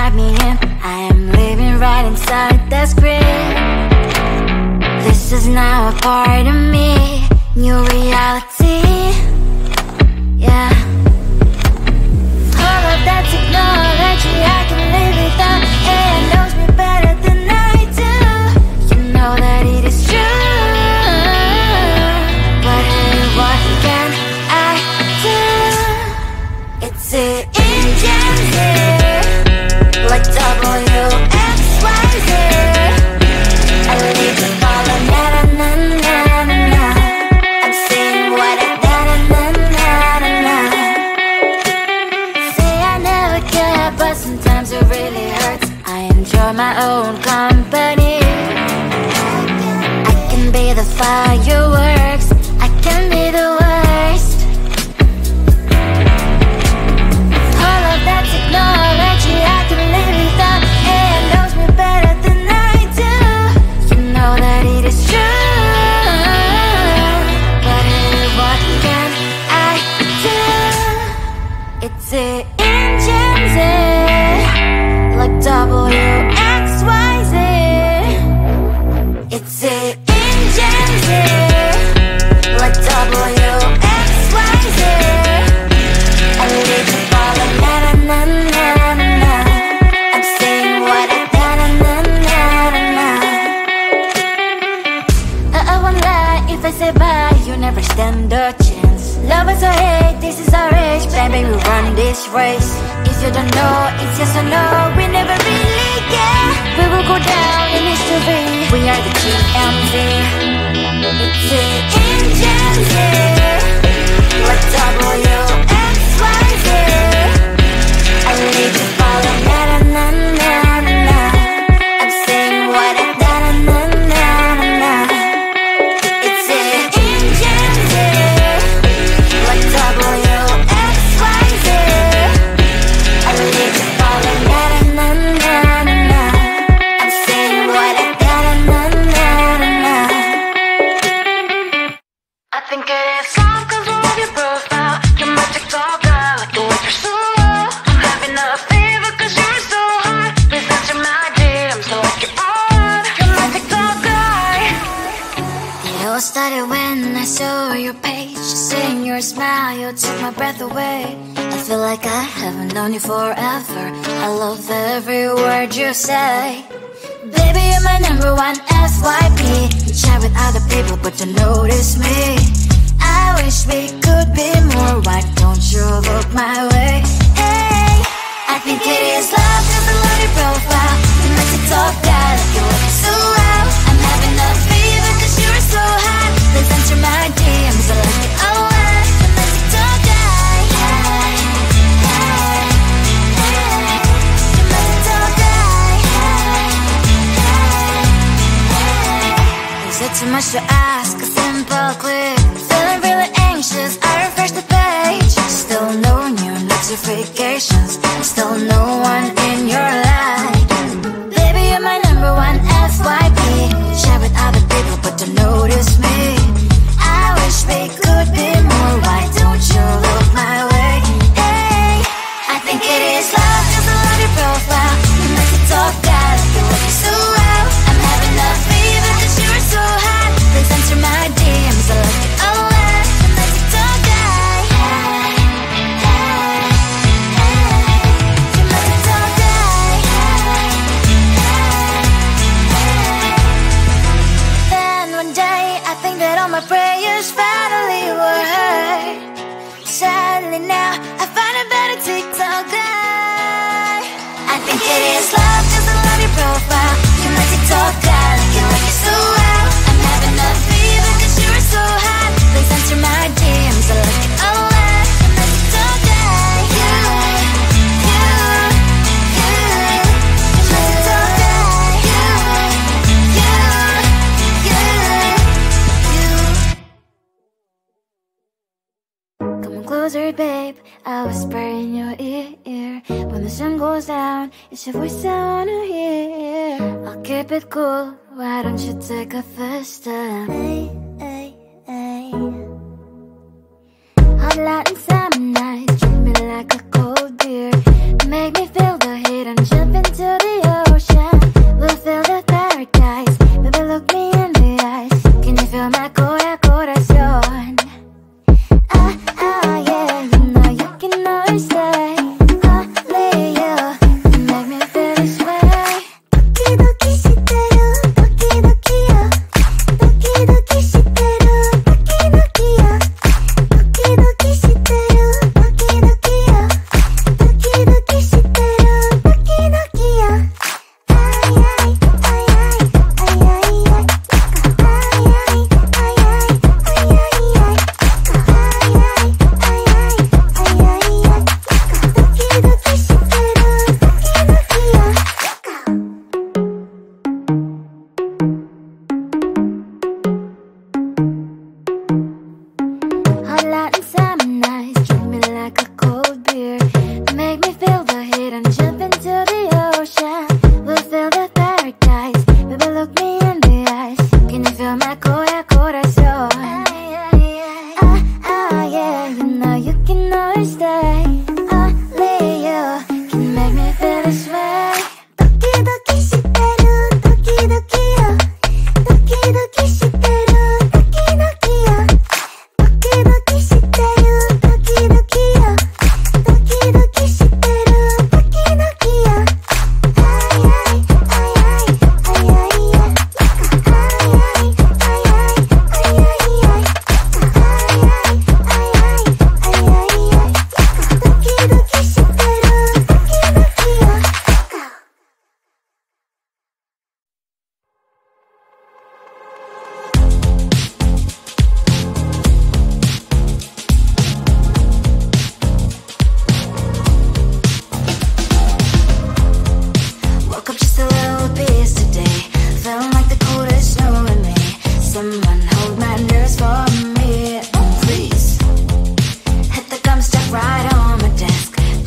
inside me and I am living right inside the screen. This is now a part of me, new reality, yeah. All of that technology I can live without, and it knows me better than I do. You know that it is true, but hey, what can I do? It's the engines here, like WXYZ. I leave you falling, na-na-na-na-na-na. I'm saying what I na-na-na-na-na. Say I never care, but sometimes it really hurts. I enjoy my own company. I can be the fireworks, I can be the worst. All of that technology I can live without, and it knows me better than I do. You know that it is true, but hey, what can I do? It's the engines, like WXYZ. It's the engines, like WXYZ. I leave you falling, na-na-na-na-na-na. I'm saying what I na-na-na-na-na. I won't lie if I say bye, you never stand a chance. Love is or hate, this is our age, baby, we run this race. If you don't know, it's yes or no, we never really get. We will go down in history, we are the GMZ. It's the engines, like WXYZ. I leave you falling, na-na-na-na-na-na. I'm saying what I na-na-na-na-na. It's the engines, like WXYZ. I leave you falling, na-na-na-na-na. I'm saying what I na-na-na-na-na. I think it is soft 'cause I love your profile. You're my TikTok girl, like the way you're so low. I'm having a fever 'cause you're so hot. Please answer my DMs, so like you're on. You're my TikTok guy. It all started when I saw your page. Seeing your smile, you took my breath away. I feel like I haven't known you forever. I love every word you say. Baby, you're my number one FYP. You chat with other people, but you notice me. I wish we could be more. Why don't you look my way? Hey, I think it is love 'cause I love your profile. You're my TikTok guy, like you're looking so well. I'm having a fever 'cause you're so hot. Please answer my DMs, I like it a lot. You're my TikTok guy. Hey, hey, hey. You're my TikTok guy. Is it too much to ask? A simple click. Feeling really anxious, I refresh the page. Still no new notifications, still no one in your life. Baby, you're my number one FYP. Chat with other people, but don't notice me. I wish we could be more. Why don't you look my way? Hey, I think it is love 'cause I love your profile. You're my TikTok guy, like you're looking so well. I'm having a fever 'cause you're so hot. Please answer my DMs, I like it a lot. You're my TikTok guy. Hey, hey, hey. You're my TikTok guy. Hey, hey, hey. Then one day I think that all my prayers finally were heard. Sadly now I find a better TikTok guy. I think it is love 'cause I love your profile. You're my TikTok guy, like you like it so well. I'm having a fever 'cause you're so hot. Please answer my DMs, I like it a lot. You're my TikTok guy. You, you, you. You're my TikTok guy. You, you, you. Come on closer, babe. I whisper in your ear. When the sun goes down, it's your voice I wanna hear. I'll keep it cool, why don't you take a first step? Hey, hey, hey. Hot light and summer night, treat me like a cold beer. Make me feel the heat and jump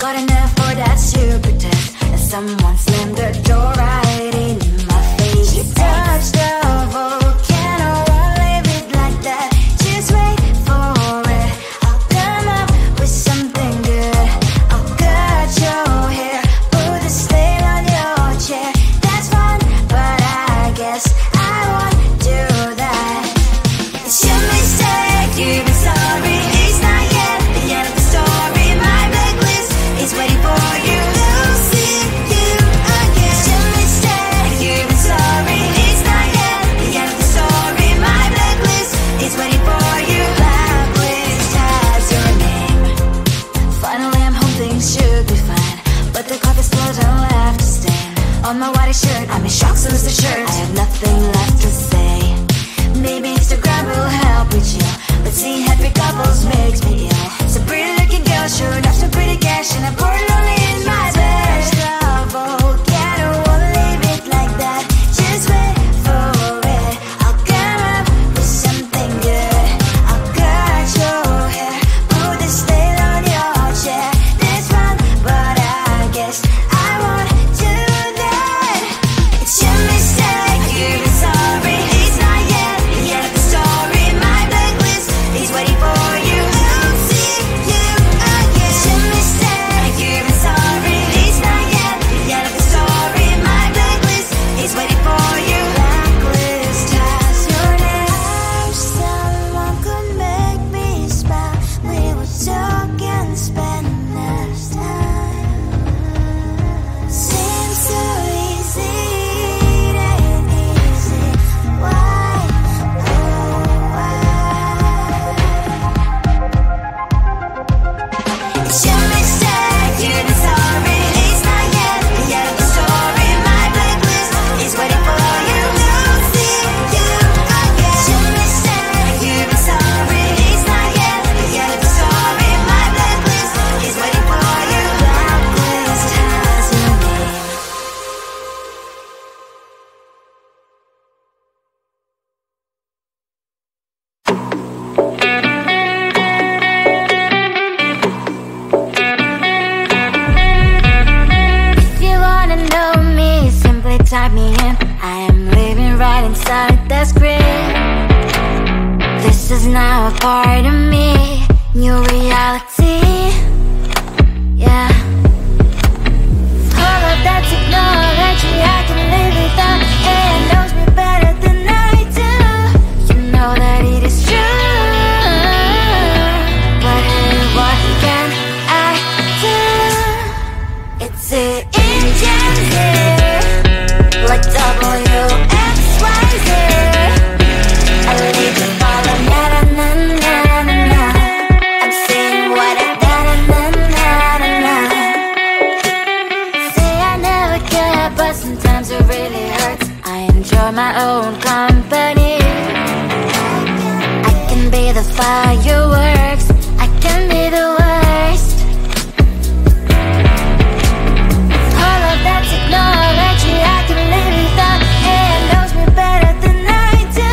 got enough for that to protect. And someone slammed the door right in my face. She touched the volcano, won't leave it like that. Just wait for it. I'll come up with something good. I'll cut your hair, put a stain on your chair. That's fun, but I guess I won't do that. It's your mistake, you've been sorry. It's not yet the end of the story. My blacklist is waiting for you. I'll see you again. It's your mistake, you've been sorry. It's not yet the end of the story. My blacklist is waiting for you. Blacklist has your name. Finally I'm home, things should be fine, but the coffee spilled and left a stain on my white shirt. I'm in shock since the shirt. I have nothing left to say. Maybe Instagram will help with you, but seeing happy couples makes me ill. Some pretty looking girl showing off some pretty cash, and I'm poor lonely in my bed. Volcano, won't leave it like that. Just wait for it. I'll come up with something good. I'll cut your hair, put the stain on your chair. That's fun, but I guess I won't do that. It's your mistake, you've been sorry. It's not yet the end of the story. My blacklist is waiting for you. I'll see you again. It's your mistake, you've been sorry. It's not yet the end of the story. My blacklist is waiting for you. Blacklist has your name. Someone could make me smile. We would talk and spend less time. Seems so easy, it ain't easy. Why, oh why? It's your mistake, you've been sorry. It's not yet the end of the story. My blacklist is waiting for you. I'll see you again. It's your mistake, you've been sorry. It's not yet the end of the story. My blacklist is waiting for you. Blacklist has your name. If you wanna know me, simply type me in. I am living right inside the screen. This is now a part of me, new reality. Yeah. All of that technology I can live without. It knows me better than I do. You know that it is true. But hey, what can I do? It's the engine here, like WXYZ. I need to follow na na na na na na. I'm saying what I na na na na na na. Say I never care, but sometimes it really hurts. I enjoy my own company. I can be the fireworks, I can be the worst. All of that technology I can live without. It knows me better than I do.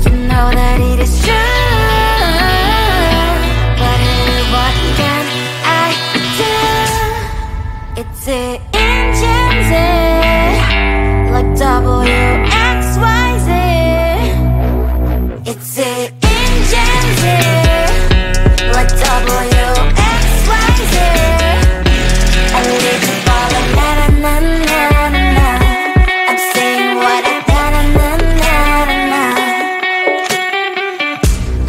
You know that it is true. But hey, what can I do? It's the engines, like WXYZ. It's the engines, like WXYZ. I need to follow na na na na na na. I'm saying what I na na na na na na.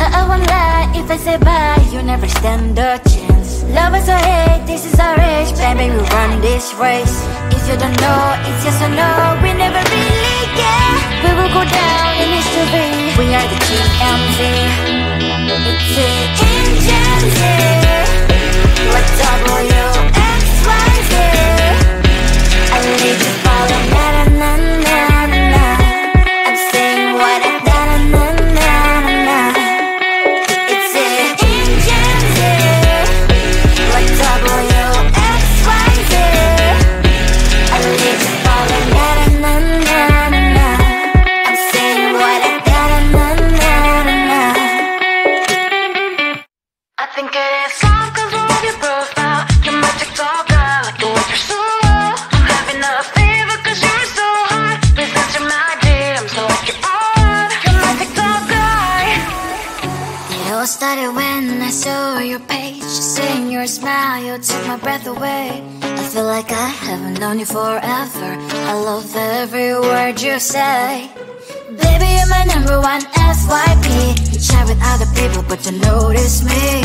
I won't lie if I say bye, you never stand a chance. Love is or hate, this is our age, baby, we run this race. If you don't know, it's yes or no, we never really care. We will go down in history, we are the TMZ. It's the engines here, like WXYZ. I need to follow na na na na na na. I'm saying what I na na na na na na. It's the engines here, like WXYZ. I need to follow na na na na na na. I'm saying what I na na na na na na. I think it is all 'cause of your profile. You're my breath away. I feel like I haven't known you forever. I love every word you say. Baby, you're my number one FYP. You chat with other people but you notice me.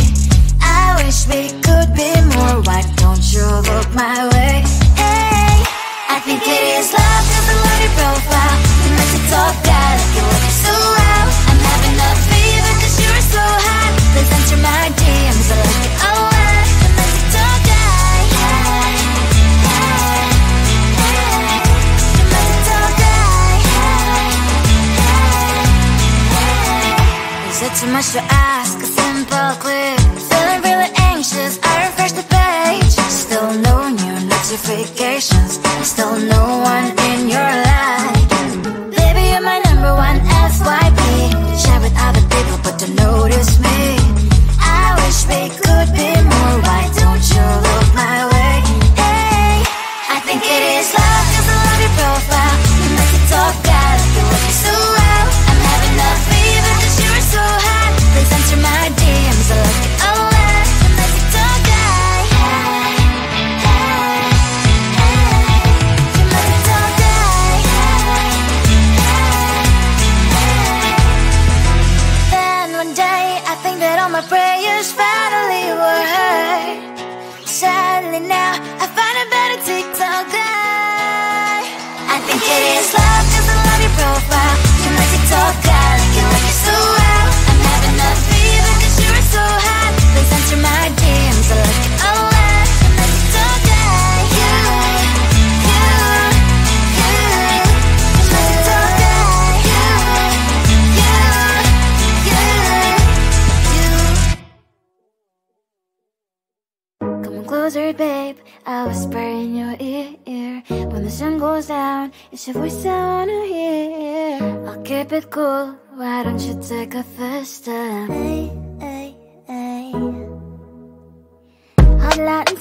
I wish we could be more. Why don't you look my way? Hey, I think it is love cause I love your profile. You make me talk guy like you look so well. I'm having a fever cause you're so hot. Please answer my DMs, I like it a lot. You make me talk guy. Hey, hey, hey. You make me talk guy. Hey, hey, hey. Is it too much to ask? A simple click. Feeling really anxious, I refresh the page. Still no new notifications. Still no one in your life. Baby, you're my number one FYP. Share with other people but don't notice me. I wish we could be more. Why don't you look my way? Hey, I think it is love cause I love your profile. You make it talk guy like you look so well. I'm having a fever cause you're so hot. Please answer my DMs, I like it a lot. You make it talk guy. Hey, hey, hey. You make it talk guy. Hey, hey, hey. Then one day I think that all my prayers finally were heard. Sadly now I find a better TikTok guy. I think it is love cause I love your profile. You make it talk guy like you look so well. I'm having a fever cause you're so hot. Please answer my DMs, I like it a lot. You make it talk guy. You make it talk guy. Come closer, babe, I'll whisper in your ear. When the sun goes down, it's your voice I wanna hear. I'll keep it cool, why don't you take a first step? Hey, hey, hey. Hot Latin